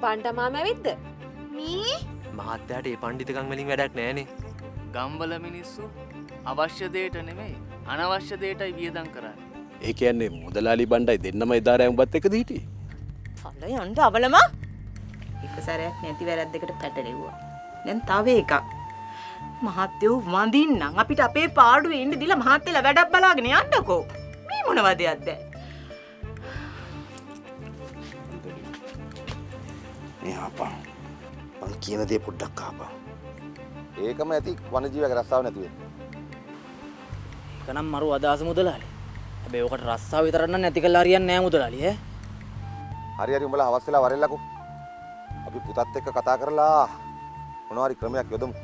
බණ්ඩ මාම ඇවිත්ද? මේ මහත්තයාට ඒ පණ්ඩිතකම් වලින් වැඩක් නැහනේ. ගම්වල මිනිස්සු අවශ්‍ය දෙයට නෙමෙයි අනවශ්‍ය දෙයටයි වියදම් කරන්නේ. ඒ කියන්නේ මුදලාලි බණ්ඩයි දෙන්නම එදාරෑ උඹත් එකද හිටියේ? ඵල යන්න අවලම එක සැරයක් නැති වැරද්දකට පැටලෙව්වා. දැන් තව එකක්. මහත්තයෝ වඳින්නම් අපිට අපේ පාඩුවේ ඉන්න දීලා මහත්තයලා වැඩක් බලාගෙන යන්නකෝ. මේ මොන වදයක්ද? මේ ආපා මං කියන දේ පොඩ්ඩක් ආපා. ඒකම ඇති වනජීවක රස්සාව නැති වෙන්නේ. ඒකනම් මරු අදහස මුදලාලි. හැබැයි ඔකට රස්සාව විතරක් නම් නැති කළා හරියන්නේ නැහැ මුදලාලි ඈ. හරි හරි උඹලා අවස් වෙලා වරෙල්ලකෝ. අපි පුතත් එක්ක කතා කරලා මොනවා හරි ක්‍රමයක් යොදමු.